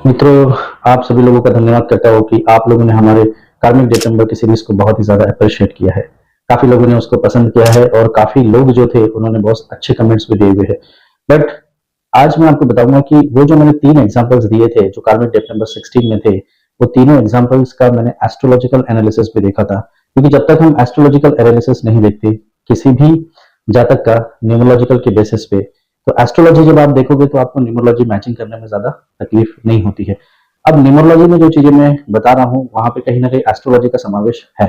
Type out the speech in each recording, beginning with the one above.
मित्रों, आप सभी लोगों का धन्यवाद करता हूँ कि आप लोगों ने हमारे कार्मिक डेट नंबर की सीरीज को बहुत ही ज़्यादा अप्रिशिएट किया है। काफ़ी लोगों ने उसको पसंद किया है और काफ़ी लोग जो थे उन्होंने बहुत अच्छे कमेंट्स भी दिए हुए हैं। बट आज मैं आपको बताऊंगा कि वो जो मैंने 3 एग्जांपल्स दिए थे जो कार्मिक डेट नंबर 16 में थे, वो तीनों एग्जांपल्स का मैंने एस्ट्रोलॉजिकल एनालिसिस भी देखा था। क्योंकि जब तक हम एस्ट्रोलॉजिकल एनालिसिस नहीं देखते किसी भी जातक का न्यूमरोलॉजिकल के बेसिस पे, तो एस्ट्रोलॉजी जब आप देखोगे तो आपको न्यूमरोलॉजी मैचिंग करने में ज्यादा तकलीफ नहीं होती है। अब न्यूमरोलॉजी में जो चीजें मैं बता रहा हूँ वहां पे कहीं ना कहीं एस्ट्रोलॉजी का समावेश है।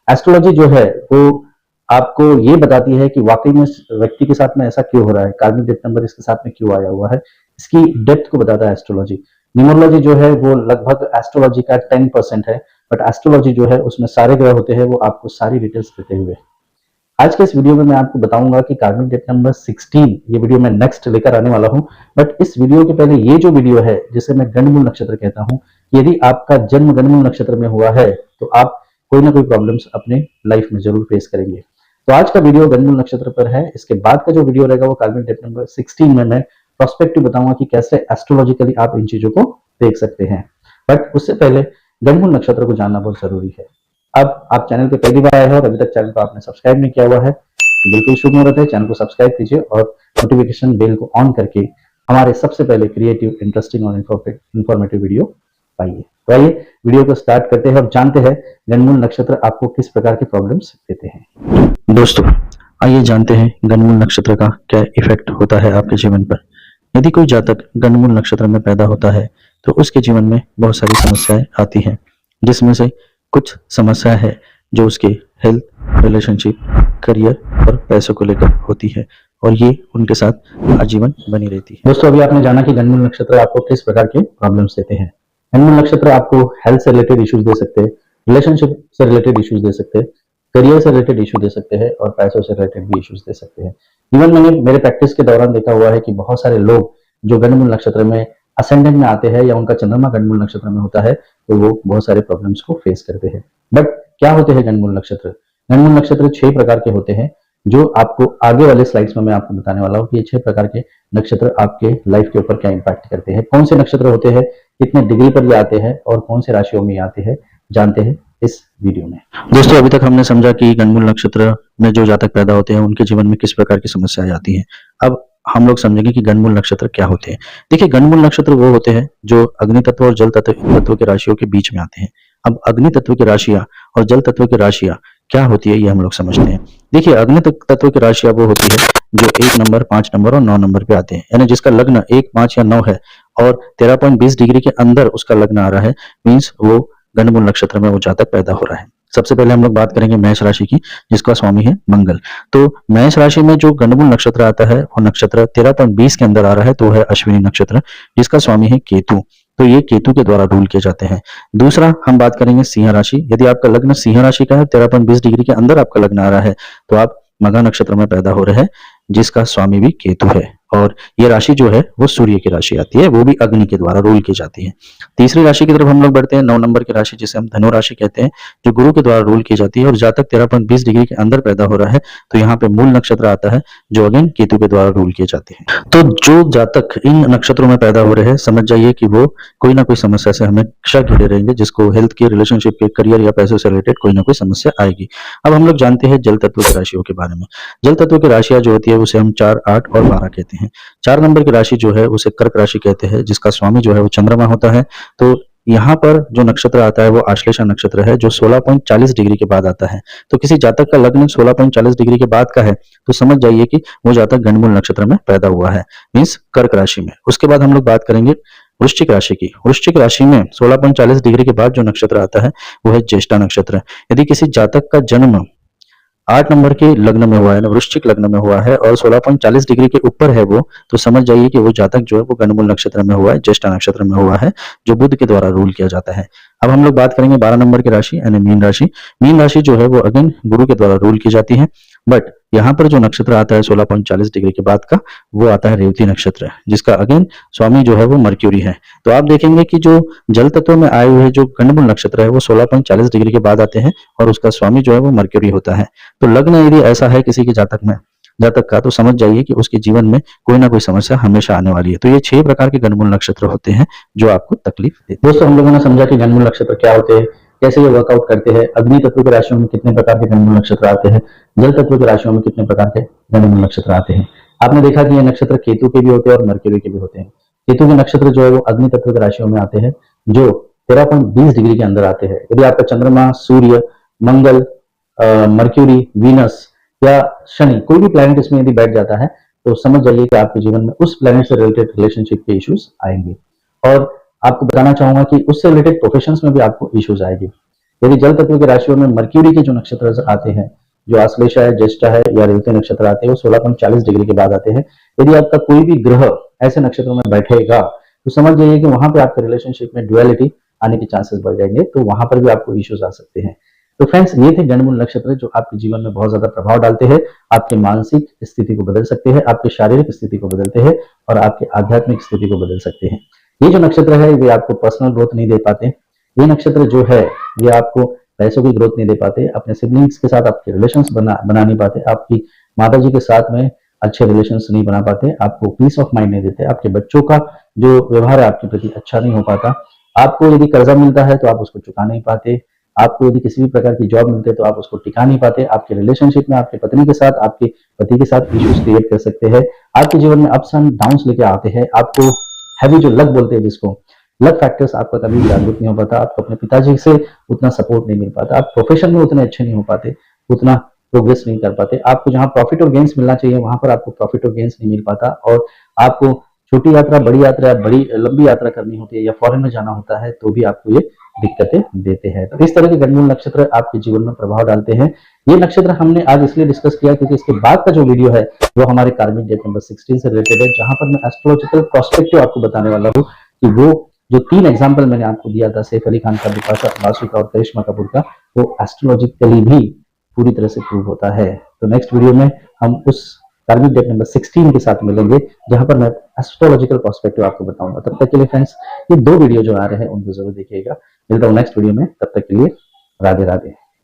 एस्ट्रोलॉजी जो है वो आपको ये बताती है कि वाकई में इस व्यक्ति के साथ में ऐसा क्यों हो रहा है, कार्मिक डेट नंबर इसके साथ में क्यों आया हुआ है, इसकी डेप्थ को बताता है एस्ट्रोलॉजी। न्यूमरोलॉजी जो है वो लगभग एस्ट्रोलॉजी का 10% है, बट एस्ट्रोलॉजी जो है उसमें सारे ग्रह होते हैं, वो आपको सारी डिटेल्स देते हुए। आज के इस वीडियो में मैं आपको बताऊंगा कि कार्मिक डेट नंबर 16, ये वीडियो मैं नेक्स्ट लेकर आने वाला हूं। बट इस वीडियो के पहले ये जो वीडियो है जिसे मैं गंडमूल नक्षत्र कहता हूं, यदि आपका जन्म गंडमूल नक्षत्र में हुआ है तो आप कोई ना कोई प्रॉब्लम्स अपने लाइफ में जरूर फेस करेंगे। तो आज का वीडियो गंडमूल नक्षत्र पर है। इसके बाद का जो वीडियो रहेगा वो कार्मिक डेट नंबर 16 में मैं प्रोस्पेक्टिव बताऊंगा कि कैसे एस्ट्रोलॉजिकली आप इन चीजों को देख सकते हैं। बट उससे पहले गंडमूल नक्षत्र को जानना बहुत जरूरी है। अब आप चैनल पे पहली बार आए हैं और अभी तक चैनल को आपने सब्सक्राइब नहीं किया हुआ है, तो बिल्कुल शुभ मुहूर्त है, चैनल को सब्सक्राइब कीजिए और नोटिफिकेशन बेल को ऑन करके हमारे सबसे पहले क्रिएटिव, इंटरेस्टिंग और इंफॉर्मेटिव वीडियो पाइए। तो आइए वीडियो को स्टार्ट करते हैं और जानते हैं गंडमूल नक्षत्र आपको किस प्रकार के प्रॉब्लम्स देते हैं। दोस्तों, आइए जानते हैं गंडमूल नक्षत्र का क्या इफेक्ट होता है आपके जीवन पर। यदि कोई जातक गंडमूल नक्षत्र में पैदा होता है तो उसके जीवन में बहुत सारी समस्याएं आती हैं, जिसमें से कुछ समस्या है जो उसके हेल्थ, रिलेशनशिप, करियर और पैसों को लेकर होती है, और ये उनके साथ आजीवन बनी रहती है। दोस्तों, अभी आपने जाना कि गंडमूल नक्षत्र आपको किस प्रकार के प्रॉब्लम्स देते हैं। गंडमूल नक्षत्र आपको हेल्थ से रिलेटेड इश्यूज दे सकते हैं, रिलेशनशिप से रिलेटेड इश्यूज दे सकते हैं, करियर से रिलेटेड इशू दे सकते हैं और पैसों से रिलेटेड भी इश्यूज दे सकते हैं। इवन मैंने मेरे प्रैक्टिस के दौरान देखा हुआ है कि बहुत सारे लोग जो गंडमूल नक्षत्र में असेंडेंट में आते हैं या उनका चंद्रमा गंडमूल नक्षत्र में होता है तो वो बहुत सारे प्रॉब्लम्स को फेस करते हैं। बट क्या होते हैं गंडमूल नक्षत्र? गंडमूल नक्षत्र 6 प्रकार के होते हैं, जो आपको आगे वाले स्लाइड्स में मैं आपको बताने वाला हूँ कि ये 6 प्रकार के नक्षत्र आपके लाइफ के ऊपर क्या इंपैक्ट करते हैं, कौन से नक्षत्र होते हैं, कितने डिग्री पर ये आते हैं और कौन से राशियों में ये आते हैं, जानते हैं इस वीडियो में। दोस्तों, अभी तक हमने समझा कि गंडमूल नक्षत्र में जो जातक पैदा होते हैं उनके जीवन में किस प्रकार की समस्याएं आती हैं। अब हम लोग समझेंगे कि गंडमूल नक्षत्र क्या होते हैं। देखिए, गंडमूल नक्षत्र वो होते हैं जो अग्नि तत्व और जल तत्व के राशियों के बीच में आते हैं। अब अग्नि तत्व की राशियां और जल तत्व की राशियां क्या होती है ये हम लोग समझते हैं। देखिए, अग्नि तत्व की राशियां वो होती है जो 1 नंबर, 5 नंबर और 9 नंबर पे आते हैं, यानी जिसका लग्न 1, 5 या 9 है और 13.20 डिग्री के अंदर उसका लग्न आ रहा है, मीन्स वो गंडमूल नक्षत्र में वो जातक पैदा हो रहा है। सबसे पहले हम लोग बात करेंगे मेष राशि की, जिसका स्वामी है मंगल। तो मेष राशि में जो गंडमूल नक्षत्र आता है वो नक्षत्र 13.20 के अंदर आ रहा है, तो है अश्विनी नक्षत्र, जिसका स्वामी है केतु। तो ये केतु के द्वारा रूल किए जाते हैं। दूसरा हम बात करेंगे सिंह राशि। यदि आपका लग्न सिंह राशि का है, 13.20 डिग्री के अंदर आपका लग्न आ रहा है, तो आप मघा नक्षत्र में पैदा हो रहे हैं, जिसका स्वामी भी केतु है। और ये राशि जो है वो सूर्य की राशि आती है, वो भी अग्नि के द्वारा रूल की जाती है। तीसरी राशि की तरफ हम लोग बढ़ते हैं, 9 नंबर की राशि, जिसे हम धनु राशि कहते हैं, जो गुरु के द्वारा रूल की जाती है। और जातक 13.20 डिग्री के अंदर पैदा हो रहा है, तो यहाँ पे मूल नक्षत्र आता है, जो अगेन केतु के द्वारा रूल किए जाते हैं। तो जो जातक इन नक्षत्रों में पैदा हो रहे हैं, समझ जाइए कि वो कोई ना कोई समस्या से हमेशा घिरे रहेंगे, जिसको हेल्थ के, रिलेशनशिप के, करियर या पैसों से रिलेटेड कोई ना कोई समस्या आएगी। अब हम लोग जानते हैं जल तत्व की राशियों के बारे में। जल तत्व की राशियां जो होती है उसे हम 4, 8 और 12 कहते हैं। 4 नंबर की राशि जो है उसे कर्क राशि कहते हैं, जिसका स्वामी जो है वो चंद्रमा होता है। तो यहाँ पर जो नक्षत्र आता है वो आश्लेषा नक्षत्र है, जो 16.40 डिग्री के बाद आता है। तो किसी जातक का लग्न 16.40 डिग्री के बाद का है तो समझ जाइए कि वो जातक गंडमूल नक्षत्र में पैदा हुआ है, मीन्स कर्क राशि में। उसके बाद हम लोग बात करेंगे वृश्चिक राशि की। वृश्चिक राशि में 16.40 डिग्री के बाद जो नक्षत्र आता है वो है ज्येष्ठा नक्षत्र। यदि किसी जातक का जन्म 8 नंबर के लग्न में हुआ है ना, वृश्चिक लग्न में हुआ है और 16.40 डिग्री के ऊपर है वो, तो समझ जाइए कि वो जातक जो है वो गंडमूल नक्षत्र में हुआ है, ज्येष्ठा नक्षत्र में हुआ है, जो बुध के द्वारा रूल किया जाता है। अब हम लोग बात करेंगे 12 नंबर की राशि यानी मीन राशि। मीन राशि जो है वो अगेन गुरु के द्वारा रूल की जाती है, बट यहाँ पर जो नक्षत्र आता है 16.40 डिग्री के बाद का, वो आता है रेवती नक्षत्र, जिसका अगेन स्वामी जो है वो मर्क्यूरी है। तो आप देखेंगे कि जो जल तत्व में आए हुए जो गंडमूल नक्षत्र है वो 16.40 डिग्री के बाद आते हैं और उसका स्वामी जो है वो मर्क्यूरी होता है। तो लग्न यदि ऐसा है किसी के जातक में जातक का, तो समझ जाइए कि उसके जीवन में कोई ना कोई समस्या हमेशा आने वाली है। तो ये 6 प्रकार के गणमूल नक्षत्र होते हैं जो आपको तकलीफ देते हैं। दोस्तों, हम लोगों ने समझा कि गणमूल नक्षत्र क्या होते हैं, कैसे ये वर्कआउट करते हैं, अग्नि तत्व की राशियों में कितने प्रकार के गणमूल नक्षत्र आते हैं, जल तत्व की राशियों में कितने प्रकार के गणमूल नक्षत्र आते हैं। आपने देखा कि ये नक्षत्र केतु के भी होते हैं और मरक्यूरी के भी होते हैं। केतु के नक्षत्र जो है वो अग्नि तत्व की राशियों में आते हैं, जो 13.20 डिग्री के अंदर आते हैं। यदि आपका चंद्रमा, सूर्य, मंगल, मर्क्यूरी, वीनस या शनि, कोई भी प्लैनेट इसमें यदि बैठ जाता है, तो समझ जाइए कि आपके जीवन में उस प्लैनेट से रिलेटेड रिलेशनशिप के इश्यूज आएंगे। और आपको बताना चाहूंगा कि उससे रिलेटेड प्रोफेशंस में भी आपको इश्यूज आएंगे। यदि जल तत्व की राशियों में मर्क्यूरी के जो नक्षत्र आते हैं, जो आश्लेषा है, ज्येष्ठा है या रेवती नक्षत्र आते हैं, वो 16.40 डिग्री के बाद आते हैं। यदि आपका कोई भी ग्रह ऐसे नक्षत्रों में बैठेगा, तो समझ जाइए कि वहां पे आपके रिलेशनशिप में ड्युअलिटी आने के चांसेस बढ़ जाएंगे, तो वहां पर भी आपको इश्यूज आ सकते हैं। तो फ्रेंड्स, ये थे गणमूल नक्षत्र जो आपके जीवन में बहुत ज्यादा प्रभाव डालते हैं, आपके मानसिक स्थिति को बदल सकते हैं, आपकी शारीरिक स्थिति को बदलते हैं और आपके आध्यात्मिक स्थिति को बदल सकते हैं। ये जो नक्षत्र है, वे आपको पर्सनल ग्रोथ नहीं दे पाते। ये नक्षत्र जो है, ये आपको पैसों की ग्रोथ नहीं दे पाते, अपने सिबलिंग्स के साथ आपके रिलेशंस बना नहीं पाते, आपकी माता जी के साथ में अच्छे रिलेशंस नहीं बना पाते, आपको पीस ऑफ माइंड नहीं देते, आपके बच्चों का जो व्यवहार है आपके प्रति अच्छा नहीं हो पाता, आपको यदि कर्जा मिलता है तो आप उसको चुका नहीं पाते, आपको यदि किसी भी प्रकार की जॉब मिलती है तो आप उसको टिका नहीं पाते, आपके रिलेशनशिप में आपके पत्नी के साथ, आपके पति के साथ इश्यूज क्रिएट कर सकते हैं, आपके जीवन में अप्स एंड डाउन्स लेके आते हैं, आपको हैवी जो लक बोलते हैं जिसको, लक फैक्टर्स आपका कभी जागरूक नहीं हो पाता, आपको अपने पिताजी से उतना सपोर्ट नहीं मिल पाता, आप प्रोफेशन में उतने अच्छे नहीं हो पाते, उतना प्रोग्रेस नहीं कर पाते, आपको जहां प्रॉफिट और गेन्स मिलना चाहिए वहां पर आपको प्रॉफिट और गेन्स नहीं मिल पाता, और आपको छोटी यात्रा, बड़ी यात्रा, बड़ी लंबी यात्रा करनी होती है या फॉरेन में जाना होता है तो भी आपको ये दिक्कतें देते हैं। तो इस तरह के गणमूल नक्षत्र आपके जीवन में प्रभाव डालते हैं। ये नक्षत्र हमने आज इसलिए डिस्कस किया क्योंकि इसके बाद का जो वीडियो है वो हमारे कार्मिक डेट नंबर 16 से रिलेटेड है, जहां पर मैं एस्ट्रोलॉजिकल पर्सपेक्टिव आपको बताने वाला हूँ कि वो जो 3 एग्जाम्पल मैंने आपको दिया था, सैफ अली खान का, बिपाशा बासु का और करिश्मा कपूर का, वो एस्ट्रोलॉजिकली भी पूरी तरह से प्रूव होता है। तो नेक्स्ट वीडियो में हम उस कार्मिक डेट नंबर 16 के साथ मिलेंगे, जहां पर मैं एस्ट्रोलॉजिकल पर्सपेक्टिव आपको बताऊंगा। तब तक के लिए फ्रेंड्स, ये 2 वीडियो जो आ रहे हैं उनको जरूर देखिएगा। मिलता हूं नेक्स्ट वीडियो में, तब तक के लिए राधे राधे।